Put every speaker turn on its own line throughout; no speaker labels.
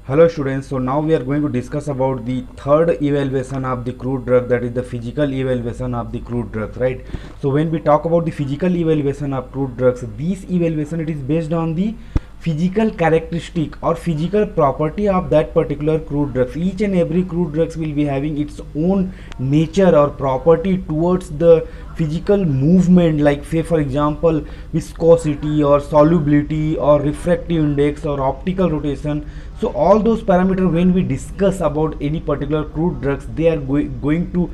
Hello students, so now we are going to discuss about the third evaluation of the crude drug, that is the physical evaluation of the crude drugs, right? So when we talk about the physical evaluation of crude drugs, this evaluation it is based on the physical characteristic or physical property of that particular crude drugs. Each and every crude drugs will be having its own nature or property towards the physical movement, like say for example viscosity or solubility or refractive index or optical rotation. So all those parameters, when we discuss about any particular crude drugs, they are going to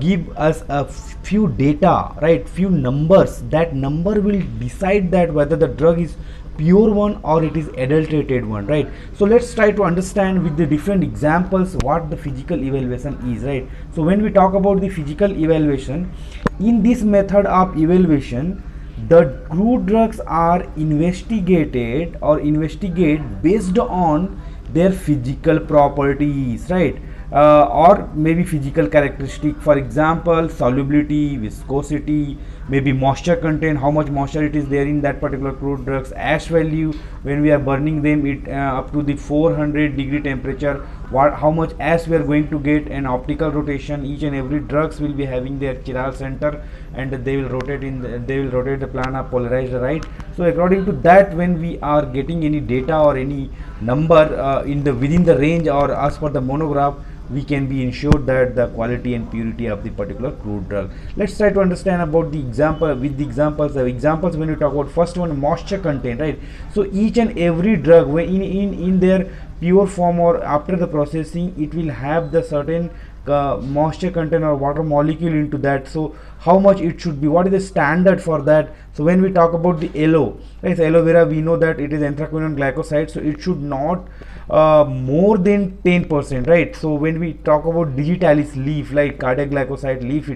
give us a few data, right, few numbers. That number will decide that whether the drug is pure one or it is adulterated one, right? So let's try to understand with the different examples what the physical evaluation is, right? So when we talk about the physical evaluation, in this method of evaluation, the crude drugs are investigated or investigate based on their physical properties, right? Or maybe physical characteristic, for example solubility, viscosity, maybe moisture content, how much moisture it is there in that particular crude drugs, ash value when we are burning them it up to the 400-degree temperature, how much ash we are going to get, and optical rotation. Each and every drugs will be having their chiral center and they will rotate the plane of polarized, right? So according to that, when we are getting any data or any number in the within the range or as per the monograph, we can be ensured that the quality and purity of the particular crude drug. Let's try to understand about the example with the examples. When we talk about first one, moisture content, right? So each and every drug, when in their pure form or after the processing, it will have the certain moisture content or water molecule into that. So how much it should be, what is the standard for that? So when we talk about the aloe, right, so aloe vera, we know that it is anthraquinone glycoside, so it should not more than 10%, right? So when we talk about digitalis leaf, like cardiac glycoside leaf,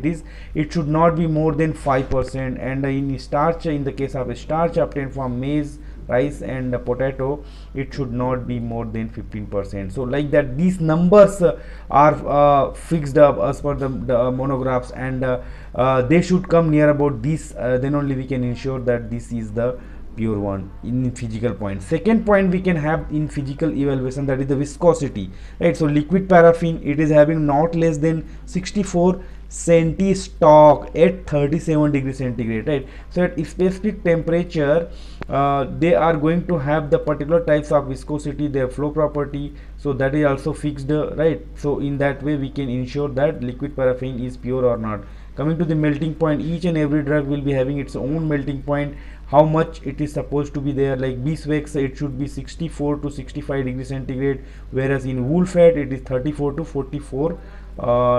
it should not be more than 5%. And in starch, in the case of starch obtained from maize, rice and potato, it should not be more than 15%. So like that, these numbers are fixed up as per the monographs, and they should come near about this, then only we can ensure that this is the pure one in physical point. Second point we can have in physical evaluation, that is the viscosity, right? So liquid paraffin, it is having not less than 64 centistock at 37 degrees centigrade, right? So at specific temperature, they are going to have the particular types of viscosity, their flow property, so that is also fixed, right? So in that way we can ensure that liquid paraffin is pure or not. Coming to the melting point, each and every drug will be having its own melting point, how much it is supposed to be there. Like beeswax, it should be 64 to 65 degrees centigrade, whereas in wool fat it is 34 to 44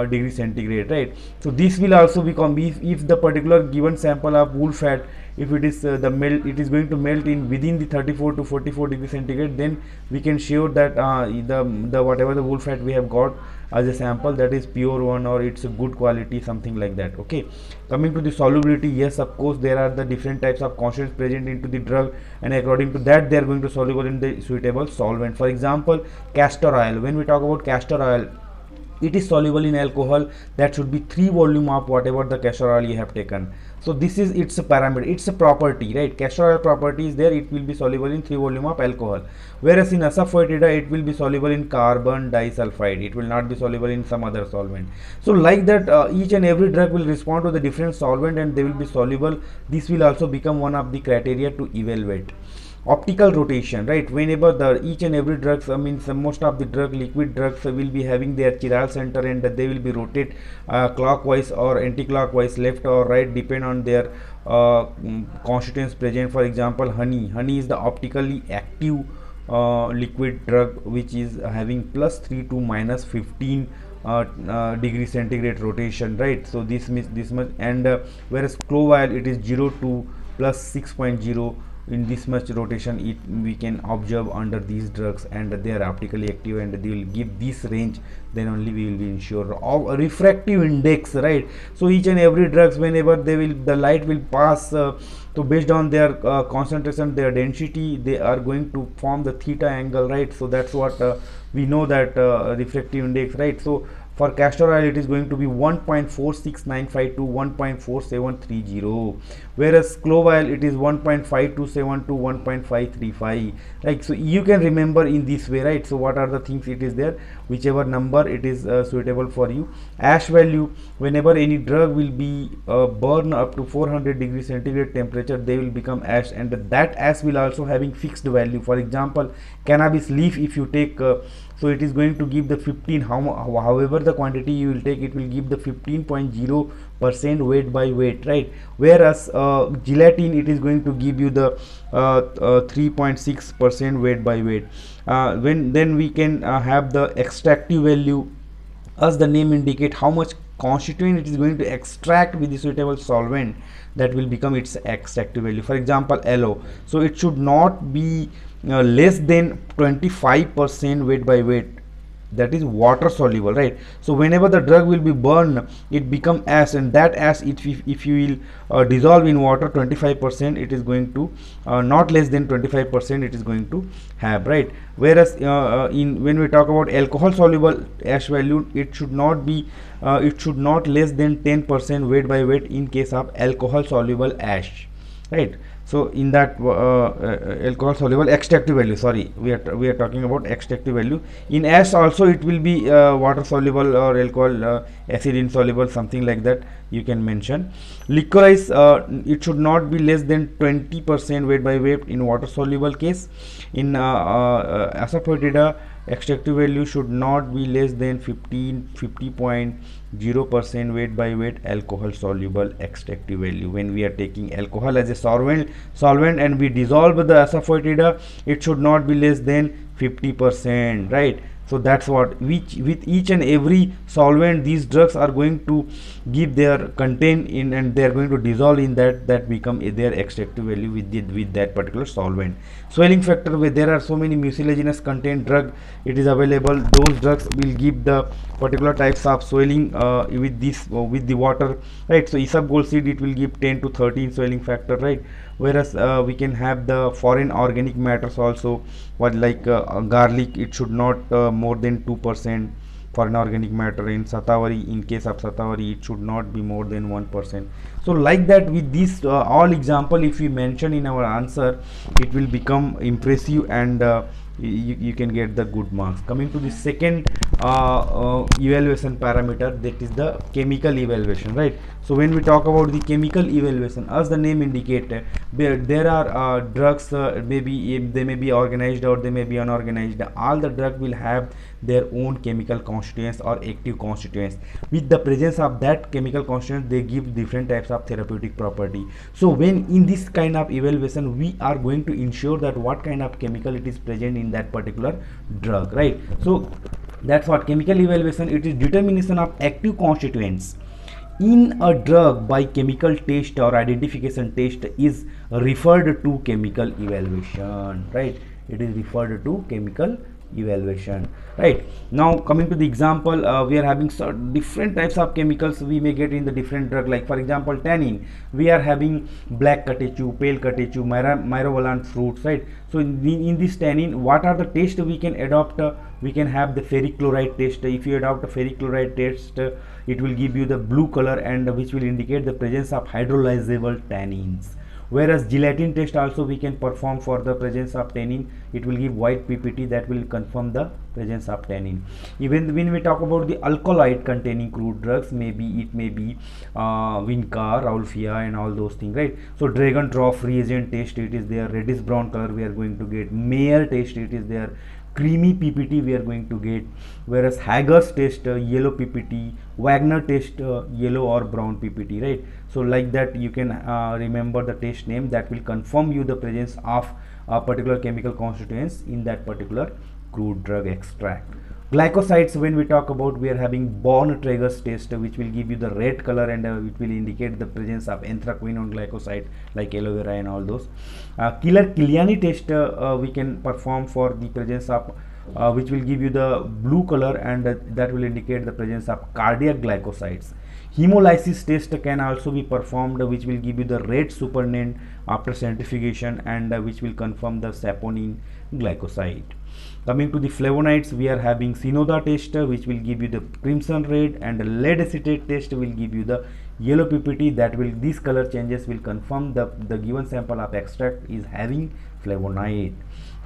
degree centigrade, right? So this will also become, if the particular given sample of wool fat, if it is it is going to melt in within the 34 to 44 degree centigrade, then we can sure that the whatever the wool fat we have got as a sample, that is pure one or it's a good quality, something like that. Okay, coming to the solubility, yes, of course there are the different types of constituents present into the drug, and according to that they are going to soluble in the suitable solvent. For example, castor oil, when we talk about castor oil, it is soluble in alcohol, that should be 3 volume of whatever the castor oil you have taken. So this is its a parameter, it's a property, right? Castor oil property is there, it will be soluble in 3 volume of alcohol, whereas in asafoetida it will be soluble in carbon disulfide, it will not be soluble in some other solvent. So like that, each and every drug will respond to the different solvent and they will be soluble. This will also become one of the criteria to evaluate. Optical rotation, right? Whenever the each and every drugs, I mean most of the liquid drugs will be having their chiral center, and they will be rotate clockwise or anti-clockwise, left or right, depend on their constituents present. For example, honey is the optically active liquid drug, which is having +3 to -15 degree centigrade rotation, right? So this means this much, and whereas clove oil, it is 0 to +6.0 in this much rotation, we can observe under these drugs, and they are optically active and they will give this range, then only we will be ensured of refractive index, right? So each and every drugs, whenever the light will pass, so based on their concentration, their density, they are going to form the theta angle, right? So that's what we know, that refractive index, right? So for castor oil, it is going to be 1.4695 to 1.4730. whereas clovile it is 1.527 to 1.535, right? So you can remember in this way, right? So what are the things it is there, whichever number it is suitable for you. Ash value, whenever any drug will be burned up to 400 degrees centigrade temperature, they will become ash, and that ash will also having fixed value. For example, cannabis leaf, if you take so it is going to give the 15, however the quantity you will take, it will give the 15.0% weight by weight, right? Whereas gelatin, it is going to give you the 3.6% weight by weight. Then we can have the extractive value, as the name indicate how much constituent it is going to extract with the suitable solvent, that will become its extractive value. For example, LO, so it should not be less than 25% weight by weight, that is water soluble, right? So whenever the drug will be burned, it become ash, and that ash, if you will dissolve in water, 25% it is going to not less than 25% it is going to have, right? Whereas when we talk about alcohol soluble ash value, it should not be it should not less than 10% weight by weight in case of alcohol soluble ash, right? So in that alcohol soluble extractive value, sorry, we are talking about extractive value. In ash also it will be water soluble or alcohol acid insoluble, something like that you can mention. Licorice, it should not be less than 20% weight by weight in water soluble case. In Asafoetida, extractive value should not be less than 50.0% weight by weight alcohol soluble extractive value. When we are taking alcohol as a solvent and we dissolve the Asafoetida, it should not be less than 50%, right? So that's what, which with each and every solvent, these drugs are going to give their content in, and they are going to dissolve in that become their extractive value with that particular solvent. Swelling factor, where there are so many mucilaginous content drug it is available, those drugs will give the particular types of swelling with this with the water, right? So isabgol it will give 10 to 13 swelling factor, right? Whereas we can have the foreign organic matters also, what like garlic, it should not more than 2% foreign organic matter. In satavari, in case of satavari, it should not be more than 1%. So like that, with this all example, if we mention in our answer, it will become impressive, and you can get the good marks. Coming to the second evaluation parameter, that is the chemical evaluation, right? So when we talk about the chemical evaluation, as the name indicate, there are drugs, maybe they may be organized or they may be unorganized. All the drug will have their own chemical constituents or active constituents. With the presence of that chemical constituents, they give different types of therapeutic property. So when in this kind of evaluation, we are going to ensure that what kind of chemical it is present in that particular drug, right? So that's what chemical evaluation, it is determination of active constituents in a drug by chemical test or identification test is referred to chemical evaluation, right? It is referred to chemical evaluation, right? Now coming to the example, we are having different types of chemicals we may get in the different drug. Like for example, tannin, we are having black catechu, pale catechu, myrovalant fruits, right? So in this tannin, what are the tests we can adopt? We can have the ferric chloride test. If you adopt a ferric chloride test, it will give you the blue color, and which will indicate the presence of hydrolyzable tannins. Whereas gelatin test also we can perform for the presence of tannin, it will give white PPT, that will confirm the presence of tannin. Even when we talk about the alkaloid containing crude drugs, maybe it may be Vinca, Raulfia and all those things, right? So Dragon Trough reagent test, it is there, reddish brown color we are going to get. Mayer test, it is there, creamy PPT we are going to get. Whereas Hager's test, yellow PPT, Wagner test, yellow or brown PPT, right? So like that you can remember the test name, that will confirm you the presence of a particular chemical constituents in that particular crude drug extract. Glycosides, when we talk about, we are having Born-Traeger's test, which will give you the red color, and it will indicate the presence of anthraquinone glycoside like aloe vera and all those. Killer Kiliani test we can perform for the presence of which will give you the blue color, and that will indicate the presence of cardiac glycosides. Hemolysis test can also be performed, which will give you the red supernatant after centrifugation, and which will confirm the saponin glycoside. Coming to the flavonoids, we are having Sinoda test, which will give you the crimson red, and lead acetate test will give you the yellow ppt, that will, these color changes will confirm the given sample of extract is having flavonoid.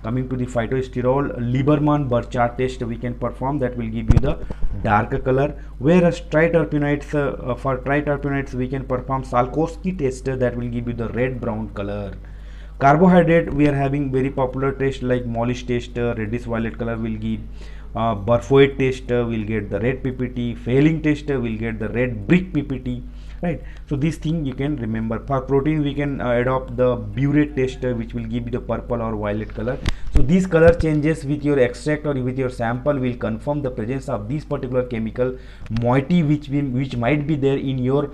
Coming to the phytosterol, Lieberman-Burchard test we can perform, that will give you the darker color. Whereas triterpenoids, for triterpenoids we can perform Salkowski test, that will give you the red brown color. Carbohydrate, we are having very popular test like Molish test, reddish violet color will give. Burfoid test will get the red ppt, failing test will get the red brick ppt, right? So this thing you can remember. For protein we can adopt the burette test, which will give you the purple or violet color. So these color changes with your extract or with your sample will confirm the presence of this particular chemical moiety which might be there in your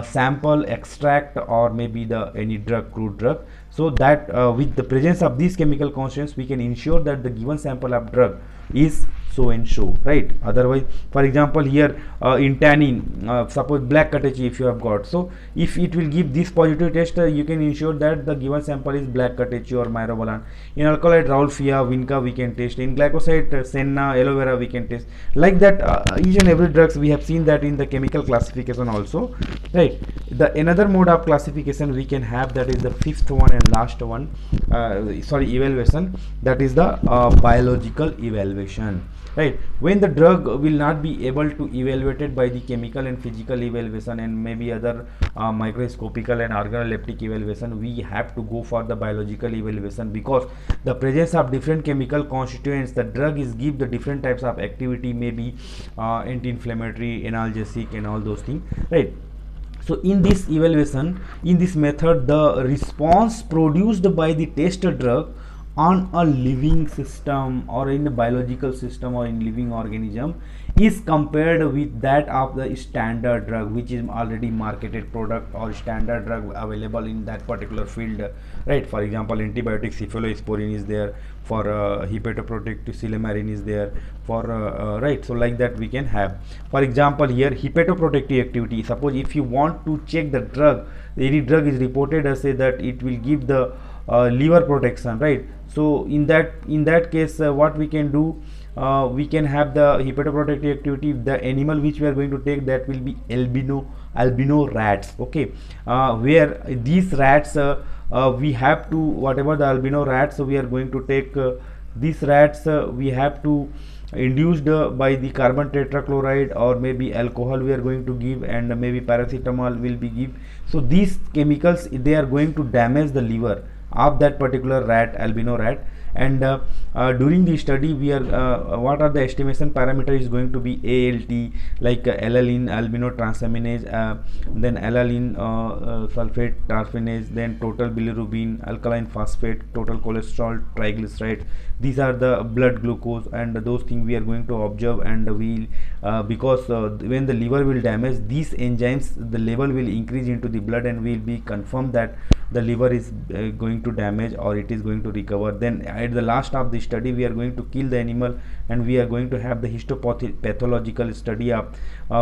sample, extract, or maybe the any drug, crude drug. So that with the presence of these chemical constituents we can ensure that the given sample of drug is so and so, right? Otherwise, for example, here in tannin, suppose black catechi if you have got, so if it will give this positive test, you can ensure that the given sample is black catechi or myrobalan. In alkaloid, Rauwolfia, Vinca we can test. In glycoside, Senna, aloe vera we can test. Like that, each and every drugs we have seen that in the chemical classification also, right? The another mode of classification we can have, that is the fifth one and last one, evaluation, that is the biological evaluation, right? When the drug will not be able to evaluated by the chemical and physical evaluation and maybe other microscopical and organoleptic evaluation, we have to go for the biological evaluation, because the presence of different chemical constituents, the drug is give the different types of activity, maybe anti-inflammatory, analgesic, and all those things, right? So in this evaluation, in this method, the response produced by the tested drug on a living system or in a biological system or in living organism is compared with that of the standard drug, which is already marketed product or standard drug available in that particular field, right? For example, antibiotic cephalosporin is there, for hepatoprotective silymarin is there, for right? So like that we can have, for example, here hepatoprotective activity. Suppose if you want to check the drug, any drug is reported as say that it will give the liver protection, right? So in that case, what we can do, we can have the hepatoprotective activity. The animal which we are going to take, that will be albino rats, okay? Where these rats, we have to, whatever the albino rats, so we are going to take these rats, we have to induced by the carbon tetrachloride or maybe alcohol we are going to give, and maybe paracetamol will be give. So these chemicals, they are going to damage the liver of that particular rat, albino rat. And during the study, we are what are the estimation parameter is going to be ALT, like alanine albino transaminase, then alanine sulfate tarfinase, then total bilirubin, alkaline phosphate, total cholesterol, triglycerides. These are the blood glucose, and those things we are going to observe. And we because when the liver will damage, these enzymes, the level will increase into the blood, and will be confirmed that the liver is going to damage or it is going to recover. Then at the last of the study, we are going to kill the animal, and we are going to have the histopathological study of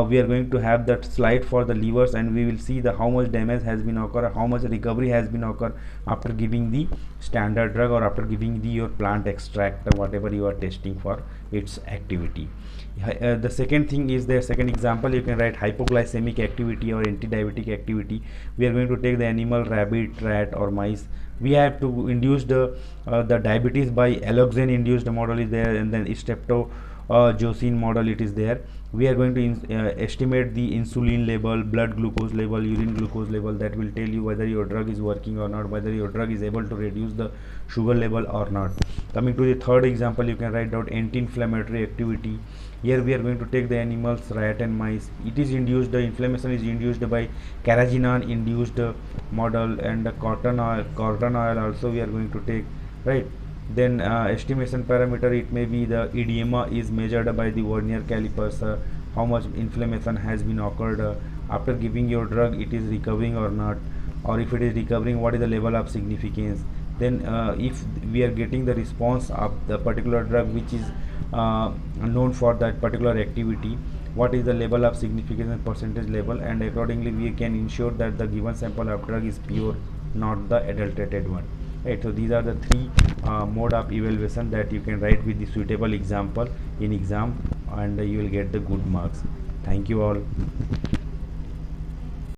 we are going to have that slide for the livers, and we will see the how much damage has been occur, how much recovery has been occur after giving the standard drug or after giving the your plant extract, whatever you are testing for its activity. The second thing is, the second example you can write hypoglycemic activity or anti-diabetic activity. We are going to take the animal, rabbit, rat, or mice. We have to induce the diabetes by alloxan induced model is there, and then streptozocin model it is there. We are going to estimate the insulin level, blood glucose level, urine glucose level. That will tell you whether your drug is working or not, whether your drug is able to reduce the sugar level or not. Coming to the third example, you can write down anti-inflammatory activity. Here we are going to take the animals, rat and mice. It is induced, the inflammation is induced by carrageenan induced model, and cotton oil also we are going to take, right? Then estimation parameter, it may be the edema is measured by the vernier calipers, how much inflammation has been occurred after giving your drug, it is recovering or not, or if it is recovering, what is the level of significance. Then if we are getting the response of the particular drug which is known for that particular activity, what is the level of significance and percentage level, and accordingly we can ensure that the given sample of drug is pure, not the adulterated one, right? So these are the three mode of evaluation that you can write with the suitable example in exam, and you will get the good marks. Thank you all.